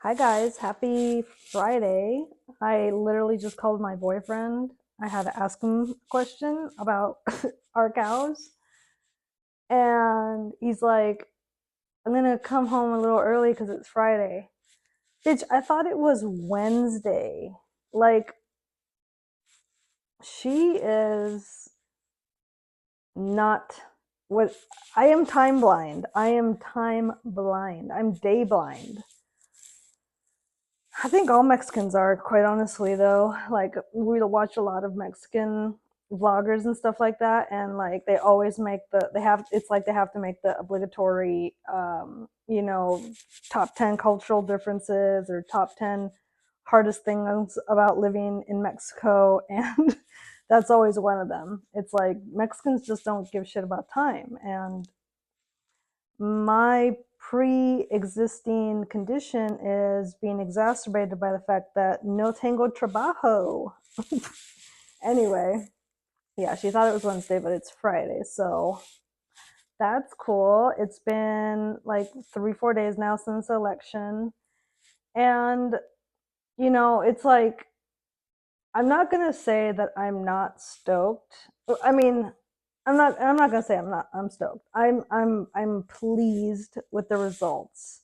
Hi guys, happy Friday. I literally just called my boyfriend. I had to ask him a question about our cows. And he's like, I'm gonna come home a little early because it's Friday. Bitch, I thought it was Wednesday. Like, she is not what I am time blind. I am time blind. I'm day blind. I think all Mexicans are, quite honestly, though. Like, we watch a lot of Mexican vloggers and stuff like that, and like they always make it's like they have to make the obligatory, top 10 cultural differences or top 10 hardest things about living in Mexico, and that's always one of them. It's like Mexicans just don't give shit about time, and my pre-existing condition is being exacerbated by the fact that no tengo trabajo. Anyway, yeah, she thought it was Wednesday, but it's Friday, so that's cool. It's been like 3-4 days now since the election, and it's like I'm not gonna say that I'm not stoked. I mean, I'm not gonna say I'm stoked. I'm pleased with the results.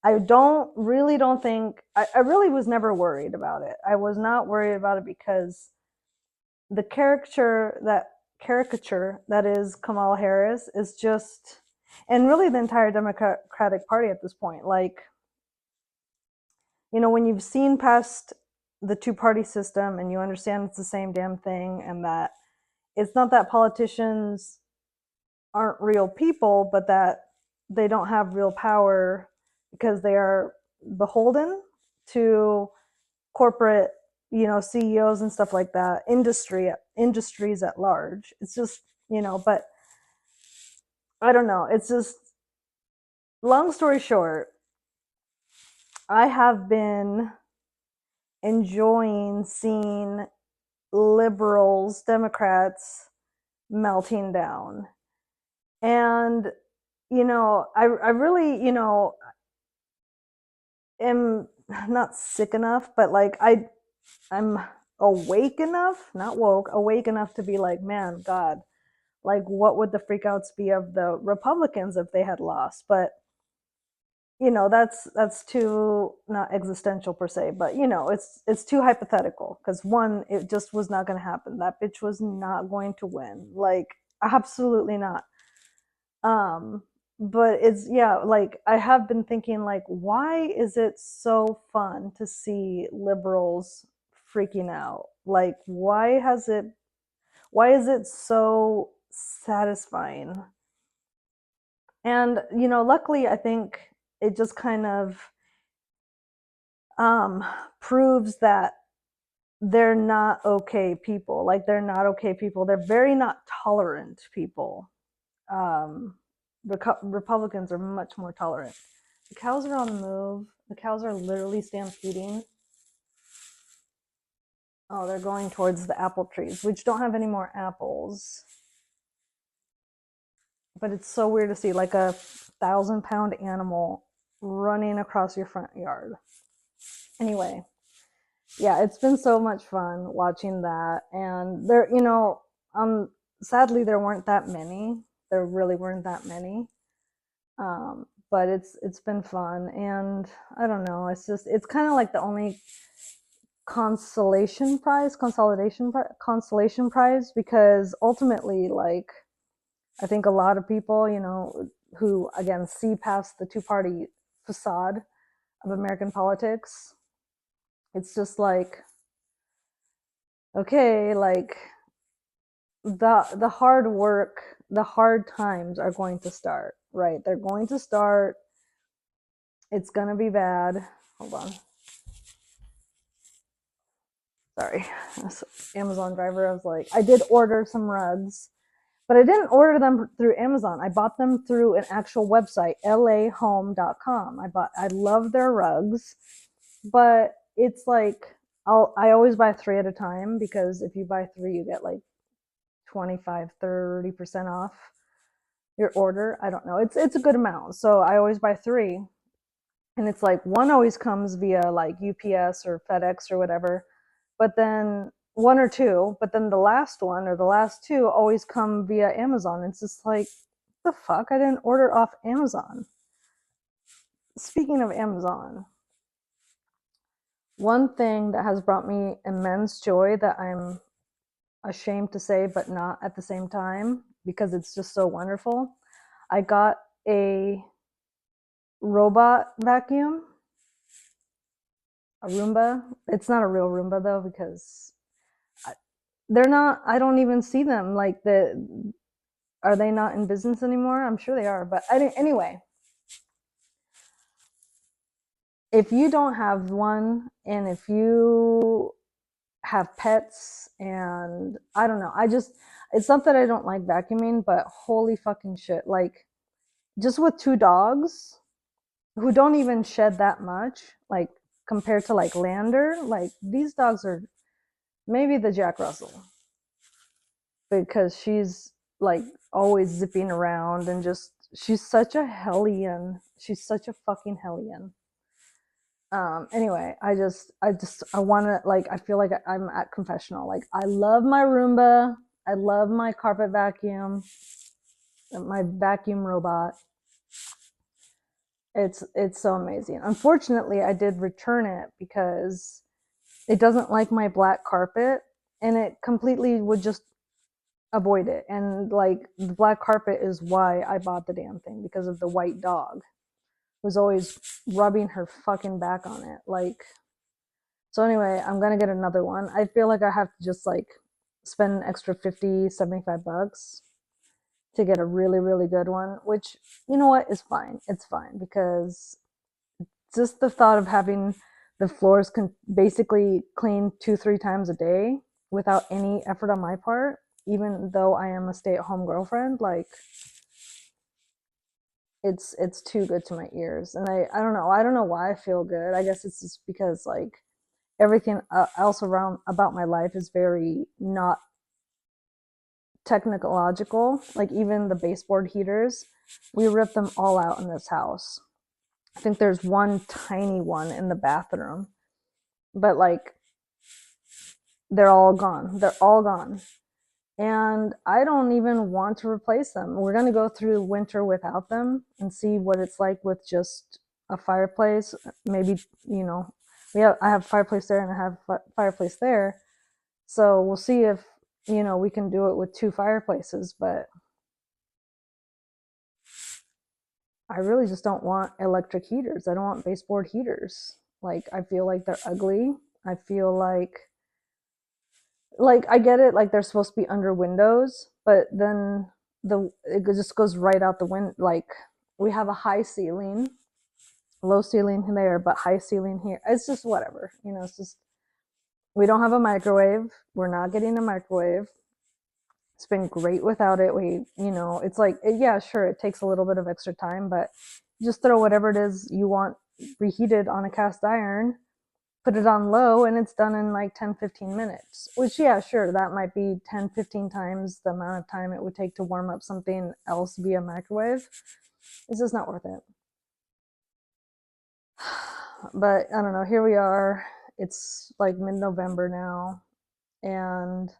I don't think I really was never worried about it. I was not worried about it because the caricature that is Kamala Harris is just, and really the entire Democratic Party at this point. Like, when you've seen past the two-party system and you understand it's the same damn thing, and that it's not that politicians aren't real people, but that they don't have real power because they are beholden to corporate, CEOs and stuff like that, industries at large. It's just, but I don't know. It's just, long story short, I have been enjoying seeing liberals, Democrats melting down. And, I really, am not sick enough, but like I'm awake enough, not woke, awake enough to be like, man, God, like what would the freakouts be of the Republicans if they had lost? But that's too not existential per se, but it's too hypothetical because one, it just was not going to happen. That bitch was not going to win, like absolutely not. um but it's, yeah, like I have been thinking, like, why is it so fun to see liberals freaking out? Like, why is it so satisfying? And luckily, I think it just kind of um proves that they're not okay people. Like, they're not okay people. They're very not tolerant people. um Republicans are much more tolerant. The cows are on the move. The cows are literally stampeding. Oh, they're going towards the apple trees, which don't have any more apples. But it's so weird to see like a 1,000-pound animal running across your front yard. Anyway, yeah, it's been so much fun watching that. And sadly, there weren't that many. There really weren't that many. But it's been fun, and I don't know. It's kind of like the only consolation prize, because ultimately, like, I think a lot of people, who again see past the two-party facade of American politics, it's just like, okay, like the hard work, the hard times are going to start, right? They're going to start. It's gonna be bad. Hold on. Sorry. This Amazon driver. I was like, I did order some rugs, but I didn't order them through Amazon. I bought them through an actual website, lahome.com. I love their rugs, but it's like, I always buy 3 at a time, because if you buy 3, you get like 25-30% off your order. I don't know. It's a good amount. So I always buy 3. And it's like one always comes via like UPS or FedEx or whatever, but then one or two, but then the last one or the last two always come via Amazon. It's just like, the fuck? I didn't order off Amazon. Speaking of Amazon, one thing that has brought me immense joy that I'm ashamed to say, but not at the same time, because it's just so wonderful. I got a robot vacuum, a Roomba. It's not a real Roomba though, because they're not, I don't even see them. Like, are they not in business anymore? I'm sure they are. But anyway, if you don't have one, and if you have pets, and I don't know, it's not that I don't like vacuuming, but holy fucking shit. Like, just with two dogs who don't even shed that much, like compared to like Lander, like these dogs are maybe the Jack Russell, because she's like always zipping around and just, she's such a hellion. She's such a fucking hellion. Anyway, I want to, like, I feel like I'm at confessional. Like, I love my Roomba. I love my carpet vacuum, my vacuum robot. It's so amazing. Unfortunately, I did return it because it doesn't like my black carpet, and it completely would just avoid it. And like, the black carpet is why I bought the damn thing, because of the white dog was always rubbing her fucking back on it. Like, so anyway, I'm gonna get another one. I feel like I have to just like spend an extra 50, $75 to get a really, really good one, which, you know what, is fine. It's fine, because just the thought of having the floors basically clean 2, 3 times a day without any effort on my part, even though I am a stay-at-home girlfriend, like, it's too good to my ears. And I don't know, why I feel good. I guess it's just because like everything else around about my life is very not technological. Like, even the baseboard heaters, we ripped them all out in this house. I think there's one tiny one in the bathroom, but like, they're all gone. They're all gone. And I don't even want to replace them. We're going to go through winter without them and see what it's like with just a fireplace. Maybe, you know, I have a fireplace there and I have a fireplace there. So we'll see if, we can do it with two fireplaces, but I really just don't want electric heaters. I don't want baseboard heaters. Like, I feel like they're ugly. I feel like I get it, like they're supposed to be under windows, but then it just goes right out the window. Like, we have a high ceiling, low ceiling there, but high ceiling here. It's just whatever, it's just, we don't have a microwave. We're not getting a microwave. It's been great without it. It's like, yeah, sure, it takes a little bit of extra time, but just throw whatever it is you want reheated on a cast iron, put it on low, and it's done in like 10, 15 minutes, which, yeah, sure, that might be 10, 15 times the amount of time it would take to warm up something else via microwave. It's just not worth it. But I don't know, here we are. It's like mid-November now, and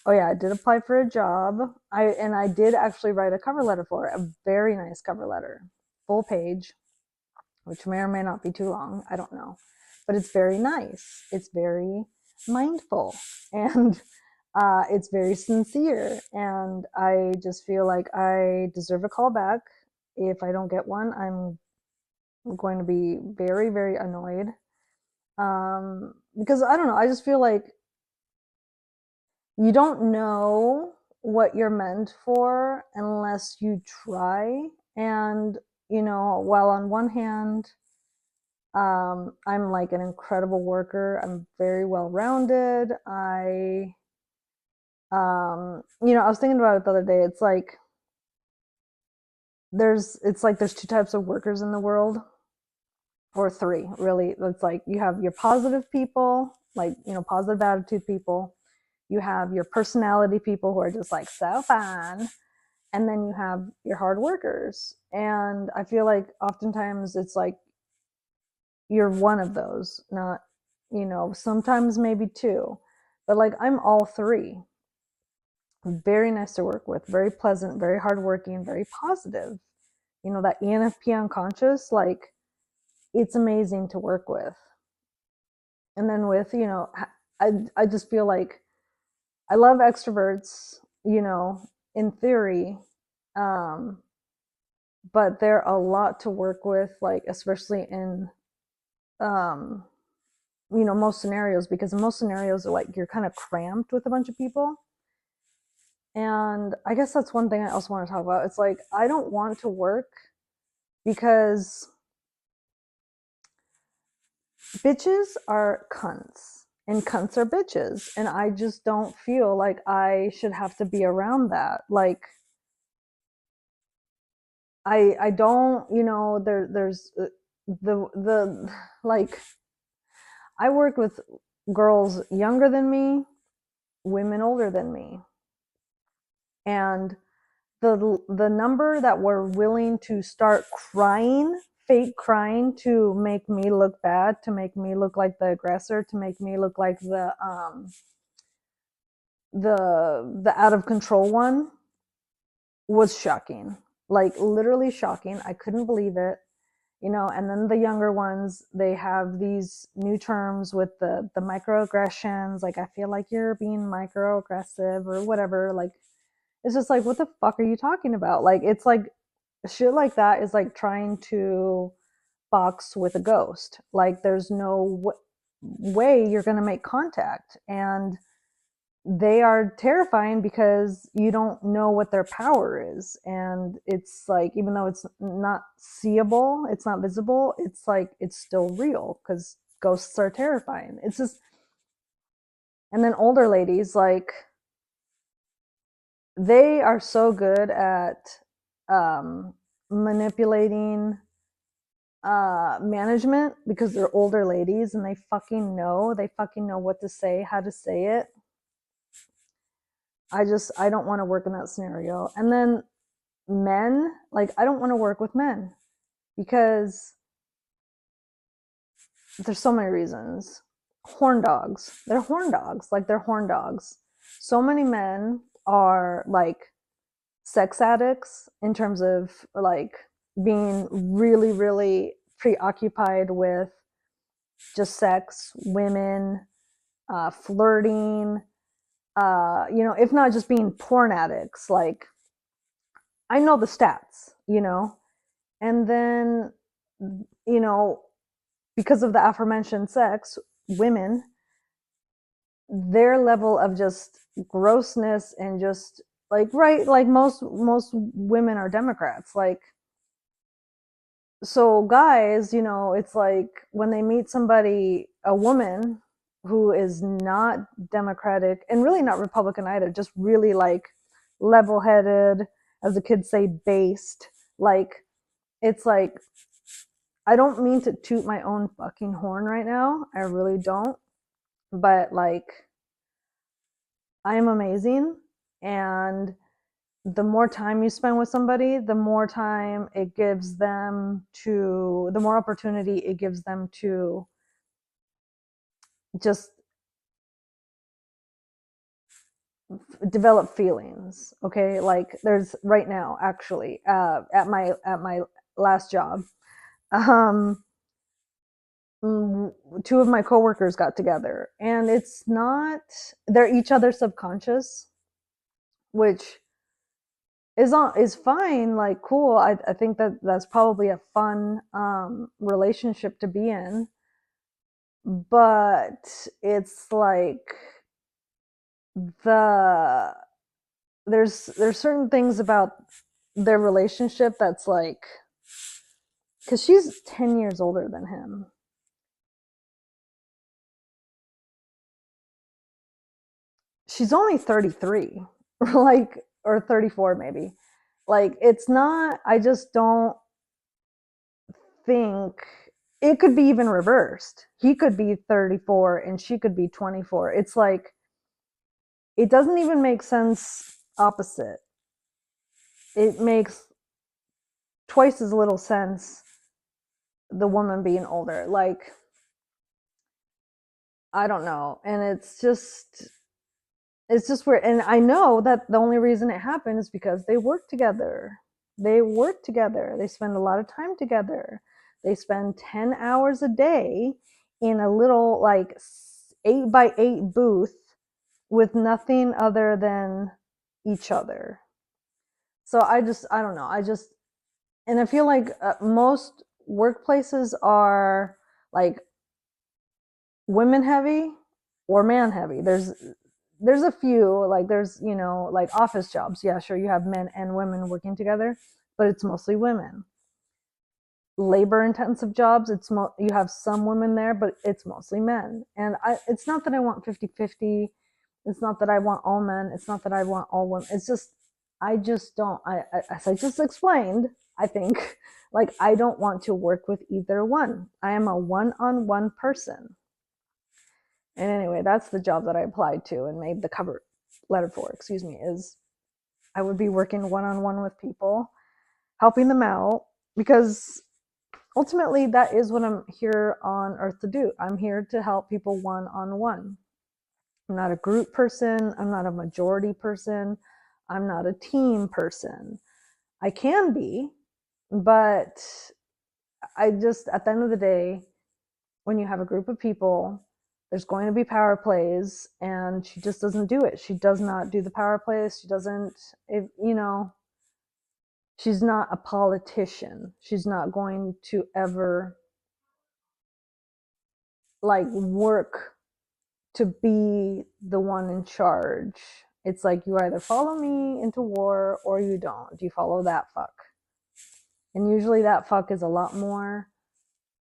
oh yeah, I did apply for a job. I did actually write a cover letter for it, a very nice cover letter, full page, which may or may not be too long. I don't know, but it's very nice. It's very mindful, and it's very sincere. And I just feel like I deserve a call back. If I don't get one, I'm going to be very, very annoyed. Because I don't know, I just feel like you don't know what you're meant for unless you try. And, while on one hand, I'm like an incredible worker, I'm very well rounded. I was thinking about it the other day. It's like there's two types of workers in the world, or three, really. It's like you have your positive people, like, positive attitude people. You have your personality people who are just like so fun, and then you have your hard workers. And I feel like oftentimes it's like you're one of those, not, sometimes maybe two, but like I'm all three. Very nice to work with, very pleasant, very hardworking, very positive. That ENFP unconscious, like it's amazing to work with. And then with, I just feel like I love extroverts, in theory, um, but they're a lot to work with, like especially in um, most scenarios, because in most scenarios like you're kind of cramped with a bunch of people. And I guess that's one thing I also want to talk about. It's like I don't want to work because bitches are cunts and cunts are bitches, and I just don't feel like I should have to be around that. Like I don't, there's the like I worked with girls younger than me, women older than me, and the number that were willing to start crying, fake crying, to make me look bad, to make me look like the aggressor, to make me look like the out of control one, was shocking. Like literally shocking. I couldn't believe it. And then the younger ones, they have these new terms with the microaggressions, like I feel like you're being microaggressive or whatever. Like it's just like, what the fuck are you talking about? Like it's like shit like that is like trying to box with a ghost. Like there's no way you're going to make contact, and they are terrifying because you don't know what their power is. And it's like, even though it's not seeable, it's not visible, it's like it's still real, because ghosts are terrifying. It's just, and then older ladies, like they are so good at manipulating management, because they're older ladies and they fucking know what to say, how to say it. I don't want to work in that scenario. And then men, like I don't want to work with men because there's so many reasons. Horn dogs. They're horn dogs. Like they're horn dogs. So many men are like sex addicts in terms of like being really, really preoccupied with just sex, women, flirting, if not just being porn addicts. Like I know the stats. And then, you know, because of the aforementioned sex, women, their level of just grossness and just like, right, like most women are Democrats. Like, so guys, it's like when they meet somebody, a woman who is not Democratic and really not Republican either, just really like level headed, as the kids say, based, like it's like, I don't mean to toot my own fucking horn right now. I really don't. But like, I am amazing. And the more time you spend with somebody, the more time it gives them to, the more opportunity it gives them to just develop feelings. Okay. Like there's right now, actually, at my last job, um, two of my coworkers got together, and it's not, they're each other's subconscious, which is fine, like cool. I think that that's probably a fun relationship to be in, but it's like the there's certain things about their relationship that's like, because she's 10 years older than him. She's only 33, like, or 34 maybe. Like it's not, I just don't think, it could be even reversed. He could be 34 and she could be 24. It's like it doesn't even make sense opposite. It makes twice as little sense the woman being older. Like, I don't know. And it's just weird. And I know that the only reason it happened is because they work together. They work together. They spend a lot of time together. They spend 10 hours a day in a little like 8x8 booth with nothing other than each other. So I don't know. And I feel like most workplaces are like women heavy or man heavy. There's a few, like there's, like office jobs. Yeah, sure, you have men and women working together, but it's mostly women. Labor intensive jobs, you have some women there, but it's mostly men. And it's not that I want 50-50. It's not that I want all men. It's not that I want all women. It's just I just don't. As I just explained, I think like I don't want to work with either one. I am a one-on-one person. And anyway, that's the job that I applied to and made the cover letter for, excuse me, is I would be working one-on-one with people, helping them out, because ultimately that is what I'm here on earth to do. I'm here to help people one-on-one. I'm not a group person. I'm not a majority person. I'm not a team person. I can be, but I just, at the end of the day, when you have a group of people, there's going to be power plays, and she just doesn't do it. She does not do the power plays. She doesn't, she's not a politician. She's not going to ever like work to be the one in charge. It's like you either follow me into war or you don't. You follow that fuck. And usually that fuck is a lot more,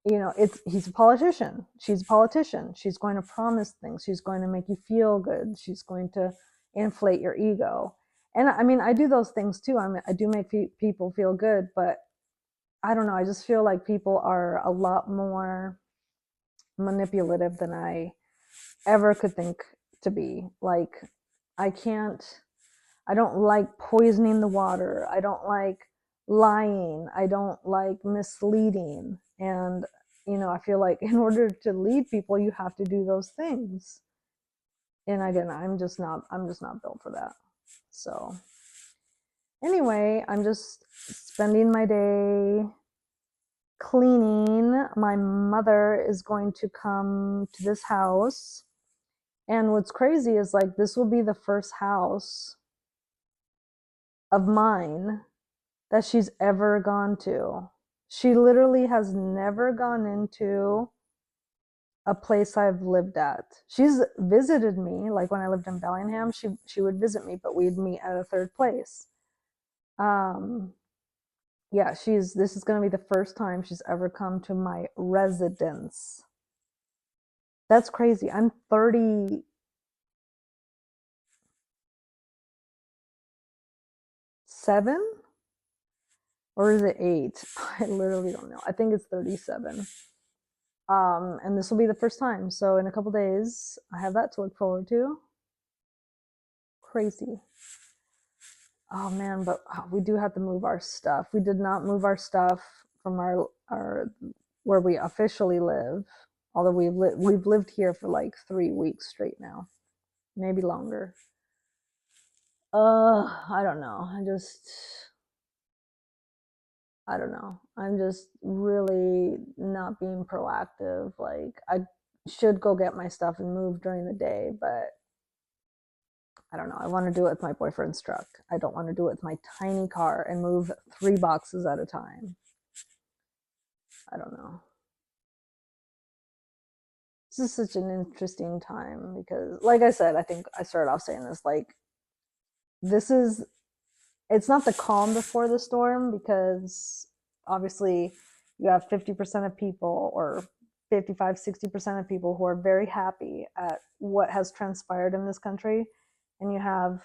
he's a politician. She's a politician. She's going to promise things. She's going to make you feel good. She's going to inflate your ego. And I mean, I do those things too. I do make people feel good, but I don't know. I just feel like people are a lot more manipulative than I ever could think to be. Like, I can't, I don't like poisoning the water. I don't like lying. I don't like misleading. And, I feel like in order to lead people, you have to do those things. And again, I'm just not built for that. So anyway, I'm just spending my day cleaning. My mother is going to come to this house. And what's crazy is like this will be the first house of mine that she's ever gone to. She literally has never gone into a place I've lived at. She's visited me, like when I lived in Bellingham, she would visit me, but we'd meet at a third place. Yeah, this is gonna be the first time she's ever come to my residence. That's crazy. I'm 37, or is it 8? I literally don't know. I think it's 37. And this will be the first time. So in a couple days, I have that to look forward to. Crazy. Oh man, but we do have to move our stuff. We did not move our stuff from our where we officially live. Although we've lived here for like 3 weeks straight now, maybe longer. I don't know. I don't know. I'm just really not being proactive. Like, I should go get my stuff and move during the day, but I don't know. I want to do it with my boyfriend's truck. I don't want to do it with my tiny car and move 3 boxes at a time. I don't know. This is such an interesting time because, like I said, I think I started off saying this, like, it's not the calm before the storm, because obviously you have 50% of people, or 55-60% of people who are very happy at what has transpired in this country, and you have,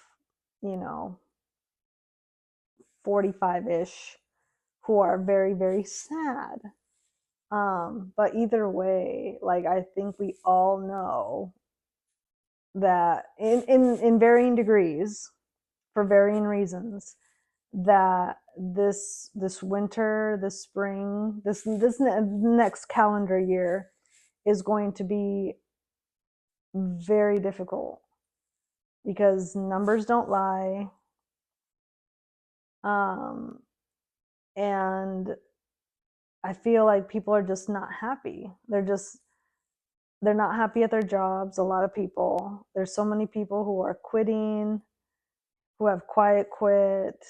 45-ish who are very, very sad. But either way, like, I think we all know that in varying degrees, for varying reasons, that this winter, this spring, this next calendar year is going to be very difficult because numbers don't lie. Um, and I feel like people are just not happy. They're not happy at their jobs. A lot of people. There's so many people who are quitting, who have quiet quit,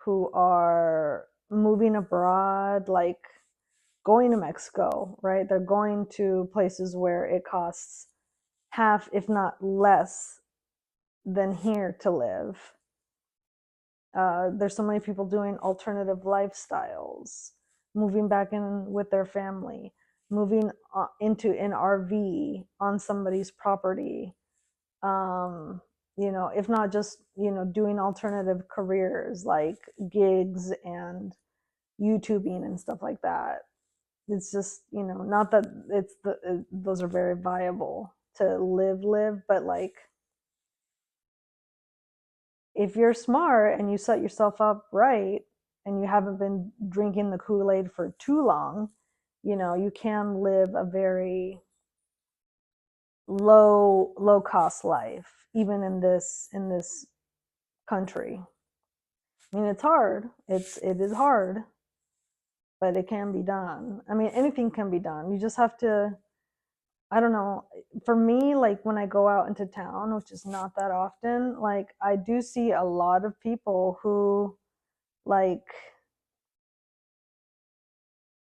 who are moving abroad, like going to Mexico, right? They're going to places where it costs half, if not less, than here to live. There's so many people doing alternative lifestyles, moving back in with their family, moving into an RV on somebody's property. Um, if not just, doing alternative careers like gigs and YouTubing and stuff like that. It's just, not that those are very viable to live, but like, if you're smart and you set yourself up right and you haven't been drinking the Kool-Aid for too long, you can live a very low cost life even in this country. I mean, it's hard. It is hard, but it can be done. I mean, anything can be done. You just have to, I don't know. For me, like when I go out into town, which is not that often, like I do see a lot of people who, like,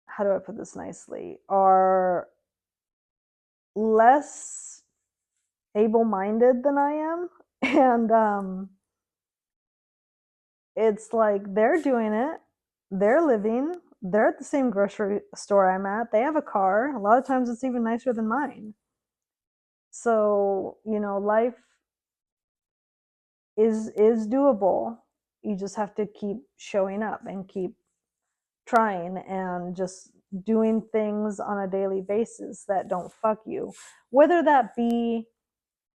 how do I put this nicely, are less able-minded than I am. And it's like they're doing it, they're living, they're at the same grocery store I'm at, they have a car. A lot of times it's even nicer than mine. So, life is doable. You just have to keep showing up and keep trying and just doing things on a daily basis that don't fuck you, whether that be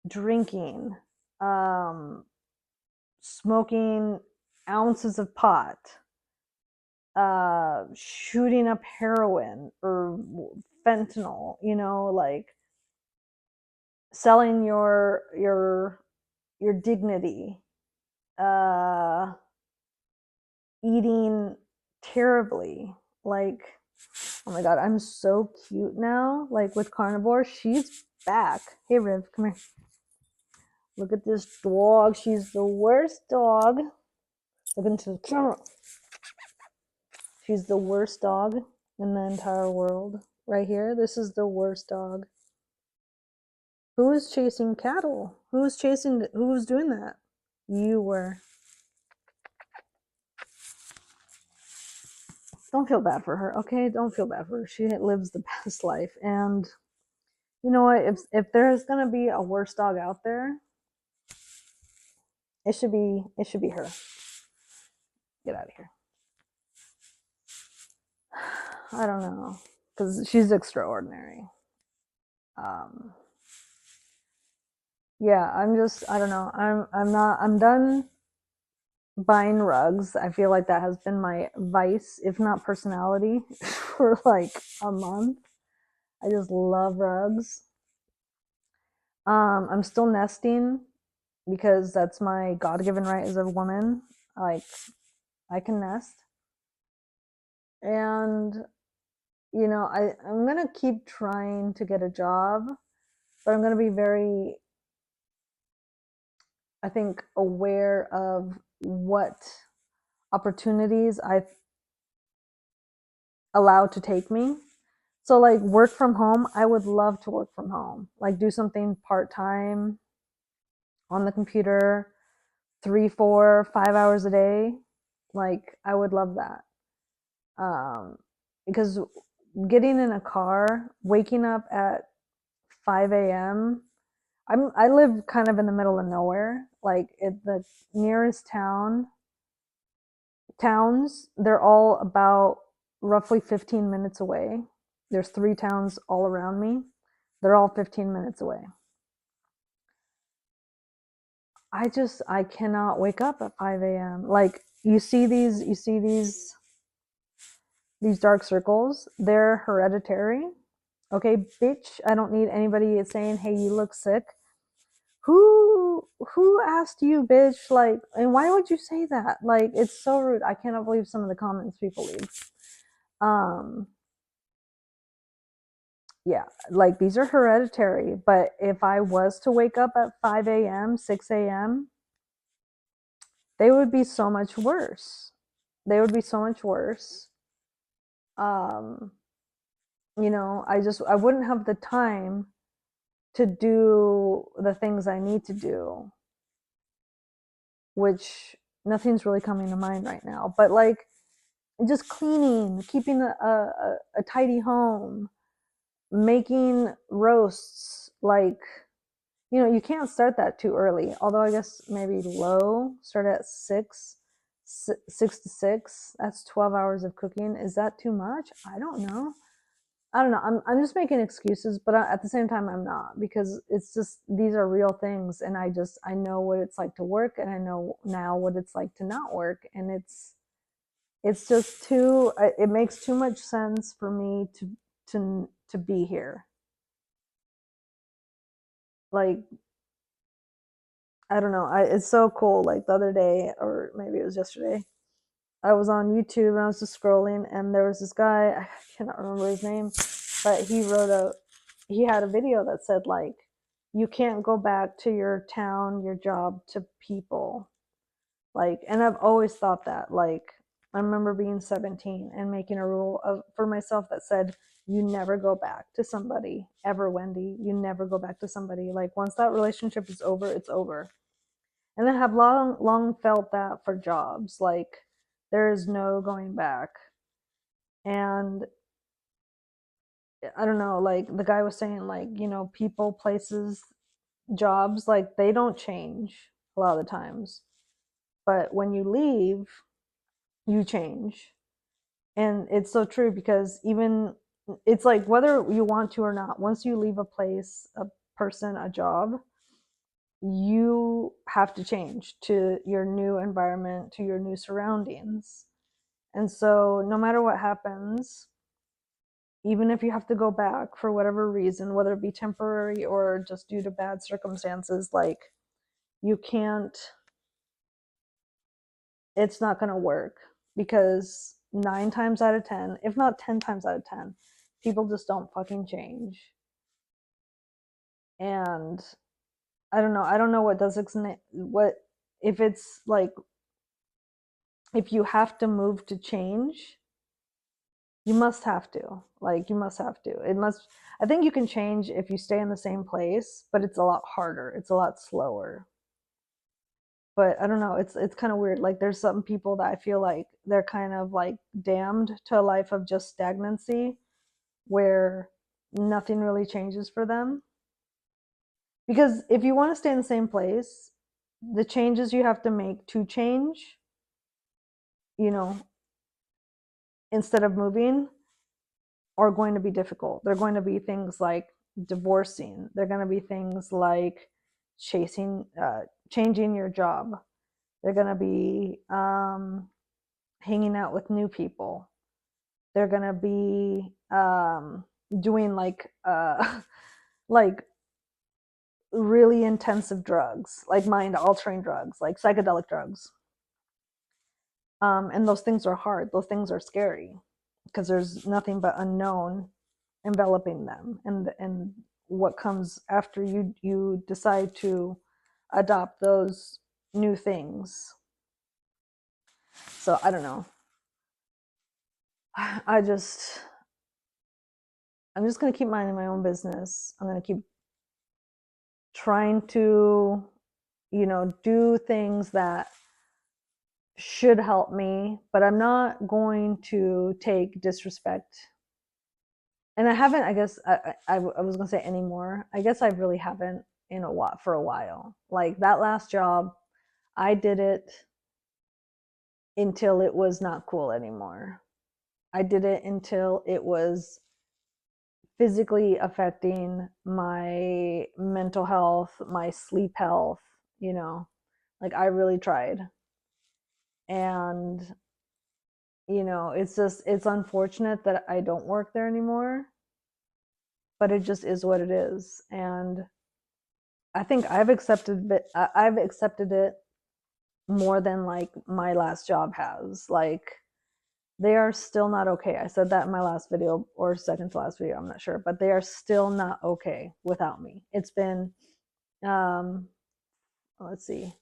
drinking, um, smoking ounces of pot, shooting up heroin or fentanyl, like selling your dignity, uh, eating terribly, like, oh my god, I'm so cute now. Like with carnivore, she's back. Hey Riv, come here. Look at this dog. She's the worst dog. Look into the camera. She's the worst dog in the entire world. Right here, this is the worst dog. Who is chasing cattle? Who was doing that? You were. Don't feel bad for her, okay? Don't feel bad for her. She lives the best life. And you know what? If there's gonna be a worse dog out there, it should be her. Get out of here. I don't know, because she's extraordinary. Um, yeah, I don't know. I'm done buying rugs. I feel like that has been my vice, if not personality, for like a month. I just love rugs. I'm still nesting because that's my God-given right as a woman. Like, I can nest. And I'm gonna keep trying to get a job, but I'm gonna be very, I think, aware of what opportunities I allow to take me. So like work from home, I would love to work from home. Like do something part-time on the computer, 3, 4, 5 hours a day. Like I would love that. Because getting in a car, waking up at 5 a.m. I live kind of in the middle of nowhere. Like the nearest towns, they're all about roughly 15 minutes away. There's 3 towns all around me. They're all 15 minutes away. I cannot wake up at 5 a.m. Like you see these dark circles, they're hereditary. Okay, bitch, I don't need anybody saying, hey, you look sick. Who asked you, bitch? Like, and why would you say that? Like, it's so rude. I cannot believe some of the comments people leave. um yeah, like, these are hereditary, but if I was to wake up at 5 a.m., 6 a.m., they would be so much worse. They would be so much worse. um I wouldn't have the time to do the things I need to do, which nothing's really coming to mind right now. But like, just cleaning, keeping a tidy home, making roasts, like, you can't start that too early. Although I guess maybe low, start at 6 to 6. That's 12 hours of cooking. Is that too much? I don't know. I'm just making excuses, but at the same time, I'm not, because it's just, these are real things, and I know what it's like to work, and I know now what it's like to not work, and it's just too. It makes too much sense for me to be here. Like, I don't know. It's so cool. Like, the other day, or maybe it was yesterday, I was on YouTube and I was just scrolling, and there was this guy. I cannot remember his name, but he had a video that said, like, you can't go back to your town, your job, to people. Like, and I've always thought that. Like, I remember being 17 and making a rule for myself that said, you never go back to somebody ever, Wendy. You never go back to somebody. Like, once that relationship is over, it's over. And I have long felt that for jobs. Like, there is no going back. And I don't know, like, the guy was saying, like, people, places, jobs, like, they don't change a lot of the times. But when you leave, you change. And it's so true, because even, it's like, whether you want to or not, once you leave a place, a person, a job, you have to change to your new environment, to your new surroundings. And so, no matter what happens, even if you have to go back for whatever reason, whether it be temporary or just due to bad circumstances, like, you can't, it's not going to work, because 9 times out of 10, if not 10 times out of 10, people just don't fucking change. And I don't know what does what, if it's like, if you have to move to change, you must have to. Like, you must have to. It must. I think you can change if you stay in the same place, but it's a lot harder. It's a lot slower. But I don't know. It's kind of weird. Like, there's some people that I feel like they're kind of like damned to a life of just stagnancy, where nothing really changes for them. Because if you want to stay in the same place, the changes you have to make to change, you know, instead of moving, are going to be difficult. They're going to be things like divorcing. They're going to be things like changing your job. They're going to be hanging out with new people. They're going to be doing like like really intensive drugs, like mind altering drugs, like psychedelic drugs. And those things are hard. Those things are scary, because there's nothing but unknown enveloping them, and what comes after you decide to adopt those new things. So I don't know. I just I'm just going to keep minding my own business. I'm going to keep trying to, do things that should help me, but I'm not going to take disrespect. And I haven't, I guess, I was going to say anymore. I guess I really haven't in a while, for a while. Like, that last job, I did it until it was not cool anymore. I did it until it was physically affecting my mental health, my sleep health, like, I really tried. And it's unfortunate that I don't work there anymore, but it just is what it is. And I think I've accepted it more than like my last job has. Like, they are still not okay. I said that in my last video, or second to last video, I'm not sure, but they are still not okay without me. It's been um let's see,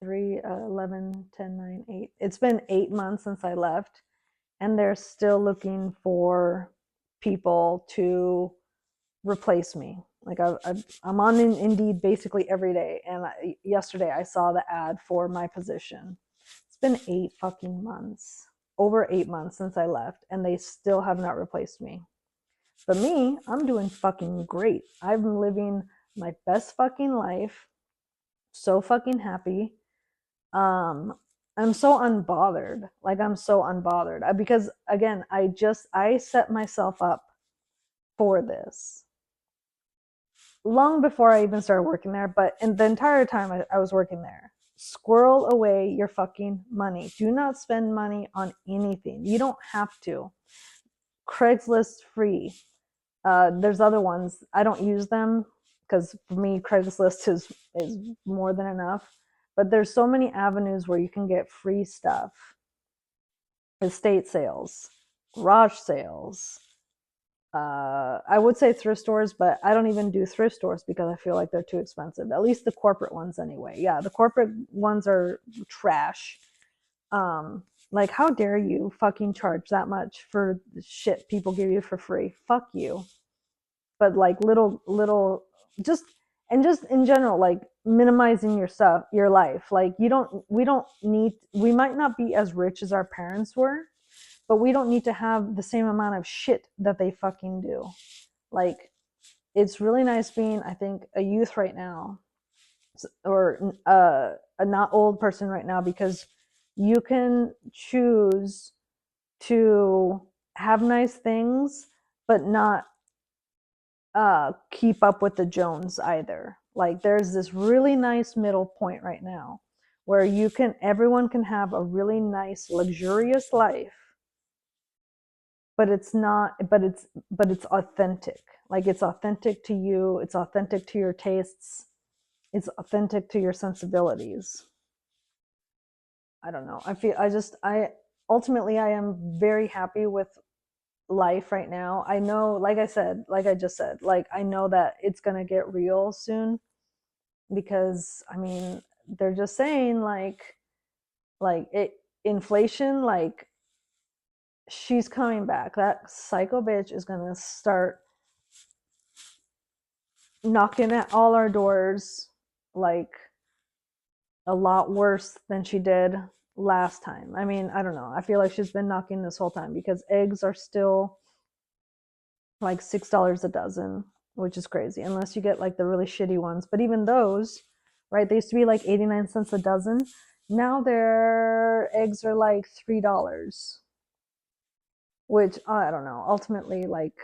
3 11 10 9 8, it's been 8 months since I left, and they're still looking for people to replace me. Like, I'm on Indeed basically every day, and yesterday I saw the ad for my position. It's been 8 fucking months, over 8 months since I left, and they still have not replaced me. But me, I'm doing fucking great. I'm living my best fucking life. So fucking happy. Um, I'm so unbothered. Like, I'm so unbothered because, again, I set myself up for this long before I even started working there. But in the entire time I was working there, squirrel away your fucking money. Do not spend money on anything. You don't have to. Craigslist free. There's other ones. I don't use them because for me, Craigslist is more than enough. But there's so many avenues where you can get free stuff. Estate sales, garage sales, I would say thrift stores, but I don't even do thrift stores because I feel like they're too expensive. At least the corporate ones, anyway. Yeah, the corporate ones are trash. Like, how dare you fucking charge that much for shit people give you for free? Fuck you. But like, little, just and just in general, like, minimizing your life. Like, we might not be as rich as our parents were, but we don't need to have the same amount of shit that they fucking do. Like, it's really nice being, I think, a youth right now, or a not old person right now, because you can choose to have nice things, but not keep up with the Jones either. Like, there's this really nice middle point right now where everyone can have a really nice, luxurious life, but it's not, but it's authentic. Like, it's authentic to you, it's authentic to your tastes, it's authentic to your sensibilities. I don't know. I ultimately, I am very happy with life right now. I know, like I just said, like, I know that it's going to get real soon, because I mean, they're just saying, like it inflation, like, she's coming back. That psycho bitch is going to start knocking at all our doors, like, a lot worse than she did last time. I mean, I don't know. I feel like she's been knocking this whole time, because eggs are still like $6 a dozen, which is crazy, unless you get like the really shitty ones. But even those, right? They used to be like 89 cents a dozen. Now their eggs are like $3, which, I don't know. Ultimately, like,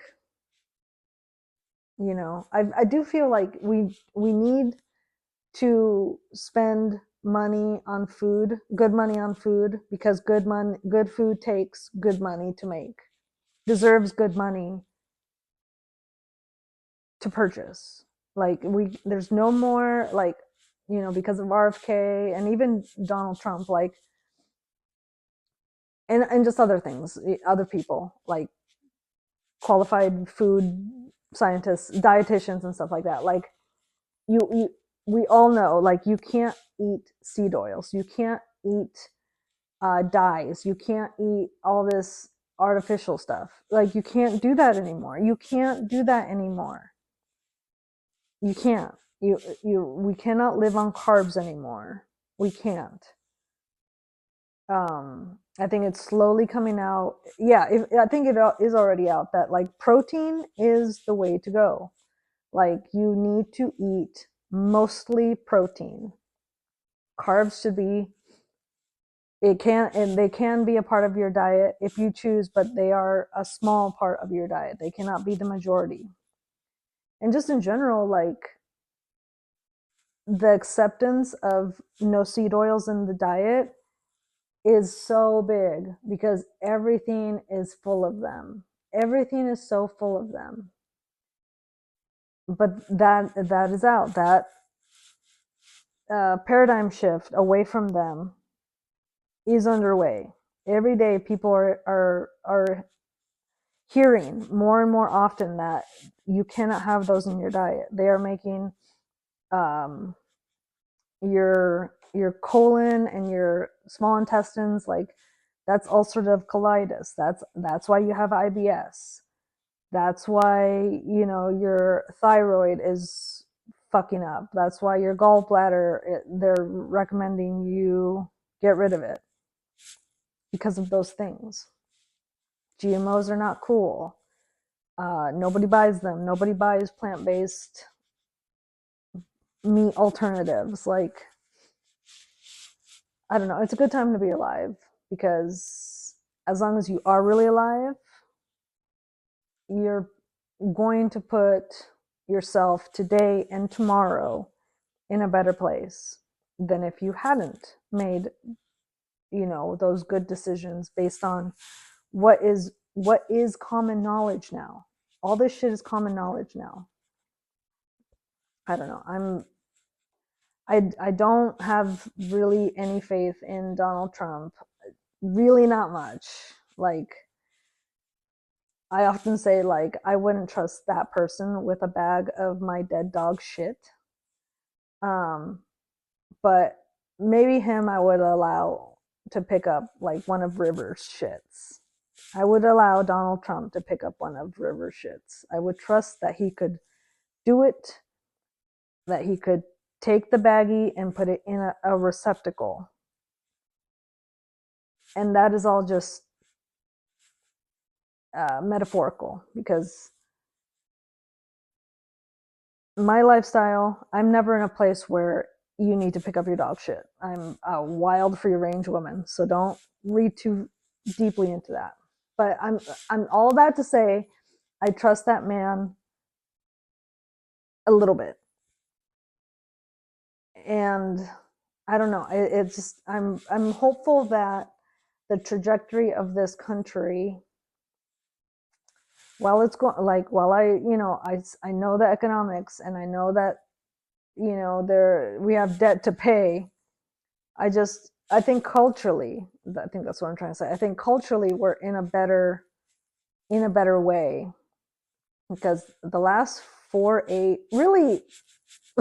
I do feel like we need to spend money on food, good money on food, because good food takes good money to make, deserves good money to purchase. Like, there's no more, like, because of RFK and even Donald Trump, like, and just other things, other people, like qualified food scientists, dietitians, and stuff like that. Like, you we all know, like, you can't eat seed oils, you can't eat dyes, you can't eat all this artificial stuff. Like, you can't do that anymore. You can't do that anymore. You can't. We cannot live on carbs anymore. We can't. I think it's slowly coming out. Yeah, I think it is already out that, like, protein is the way to go. Like, you need to eat mostly protein. Carbs should be, and they can be a part of your diet if you choose, but they are a small part of your diet. They cannot be the majority. And just in general, like, the acceptance of no seed oils in the diet is so big because everything is full of them. Everything is so full of them. But that is out. That paradigm shift away from them is underway. Every day, people are hearing more and more often that you cannot have those in your diet. They are making um, your colon and your small intestines like that's ulcerative colitis. That's why you have IBS. That's why your thyroid is fucking up. That's why your gallbladder, they're recommending you get rid of it because of those things. GMOs are not cool. Nobody buys them. Nobody buys plant-based meat alternatives. Like, I don't know. It's a good time to be alive because as long as you are really alive, you're going to put yourself today and tomorrow in a better place than if you hadn't made those good decisions based on what is common knowledge now. All this shit is common knowledge now. I don't know. I don't have really any faith in Donald Trump. Really not much. Like, I often say, like, I wouldn't trust that person with a bag of my dead dog shit. But maybe him I would allow to pick up like one of River's shits. I would allow Donald Trump to pick up one of River's shits. I would trust that he could do it, that he could take the baggie and put it in a receptacle. And that is all just metaphorical because my lifestyle, I'm never in a place where you need to pick up your dog shit. I'm a wild free range woman, so don't read too deeply into that. But I'm all that to say I trust that man a little bit. And I don't know, it's just I'm hopeful that the trajectory of this country, while it's going, like, while I know the economics and I know that there we have debt to pay. I think culturally, I think that's what I'm trying to say. I think culturally we're in a better way because the last 4 8 really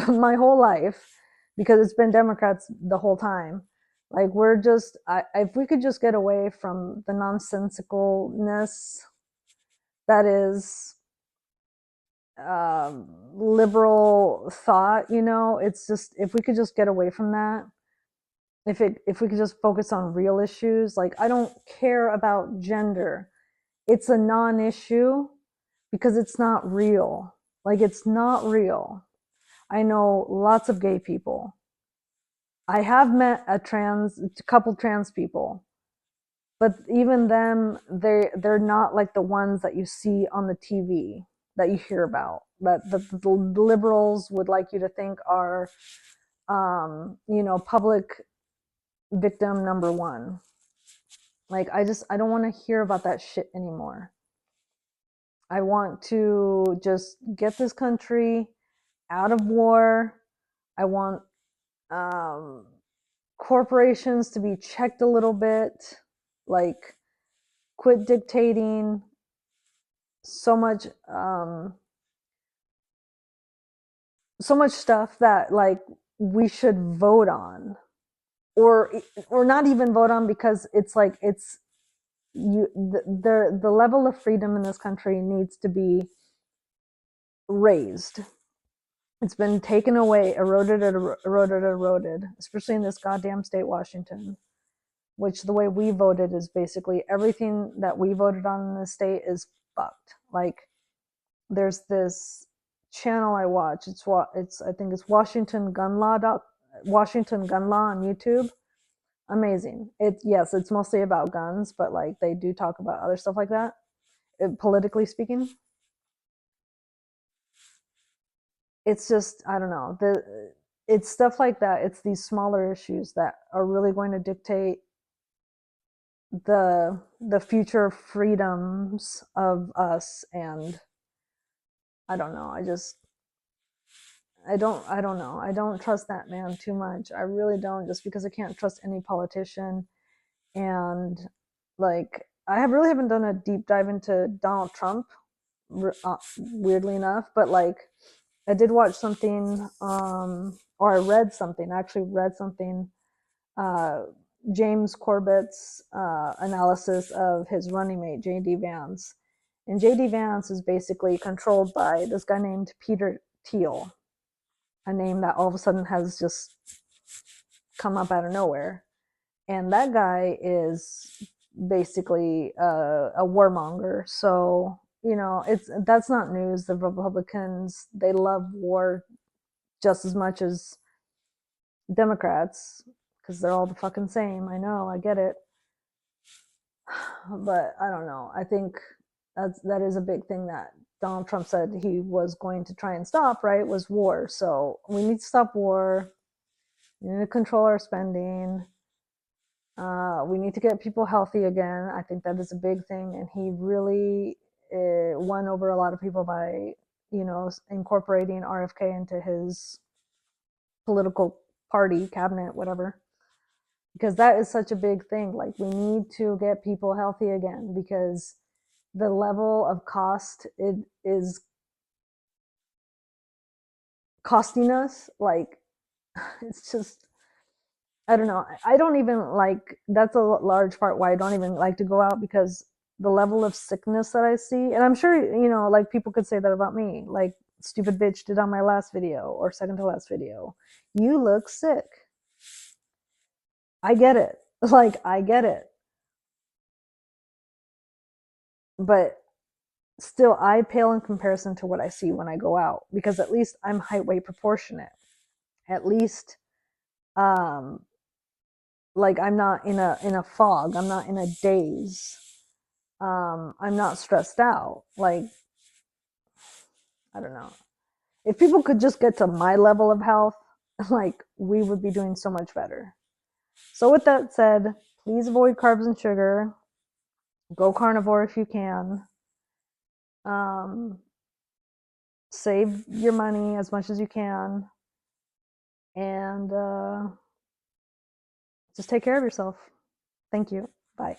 my whole life, because it's been Democrats the whole time. Like, we're just if we could just get away from the nonsensicalness that is liberal thought, it's just, if we could just get away from that, if we could just focus on real issues. Like, I don't care about gender. It's a non-issue because it's not real. Like, it's not real. I know lots of gay people. I have met a couple trans people, but even them, they're not like the ones that you see on the TV that you hear about, that the liberals would like you to think are public victim number one. Like, I don't want to hear about that shit anymore. I want to just get this country out of war. I want corporations to be checked a little bit, like, quit dictating so much stuff that, like, we should vote on, or not even vote on, because it's like the level of freedom in this country needs to be raised. It's been taken away, eroded, especially in this goddamn state, Washington, which the way we voted is basically everything that we voted on in the state is fucked. Like, there's this channel I watch. I think it's Washington Gun Law on YouTube. Amazing. It's mostly about guns, but like, they do talk about other stuff like that, politically speaking. It's just, I don't know, it's stuff like that. It's these smaller issues that are really going to dictate the future freedoms of us. And I don't know, I don't know, I don't trust that man too much. I really don't, just because I can't trust any politician. And like, I have really haven't done a deep dive into Donald Trump, weirdly enough, but like, I did watch something, or I read something. I actually read something, uh, James Corbett's analysis of his running mate, J.D. Vance. And J.D. Vance is basically controlled by this guy named Peter Thiel, a name that all of a sudden has just come up out of nowhere. And that guy is basically a warmonger. So, you know, that's not news. The Republicans, they love war just as much as Democrats, because they're all the fucking same. I know, I get it. But I don't know. I think that is a big thing that Donald Trump said he was going to try and stop, right? Was war. So we need to stop war. We need to control our spending. We need to get people healthy again. I think that is a big thing. And he really won over a lot of people by, you know, incorporating RFK into his political party, cabinet, whatever. Because that is such a big thing. Like, we need to get people healthy again, because the level of cost it is costing us, like, it's just, I don't know. I don't even like, that's a large part why I don't even like to go out, because the level of sickness that I see, and I'm sure, you know, like, people could say that about me, like stupid bitch did on my last video or second to last video. You look sick. I get it. Like, I get it. But still, I pale in comparison to what I see when I go out, because at least I'm height weight proportionate. At least, um, like, I'm not in a fog. I'm not in a daze. I'm not stressed out. Like, I don't know. If people could just get to my level of health, like, we would be doing so much better. So with that said, please avoid carbs and sugar. Go carnivore if you can. Um, save your money as much as you can, and just take care of yourself. Thank you. Bye.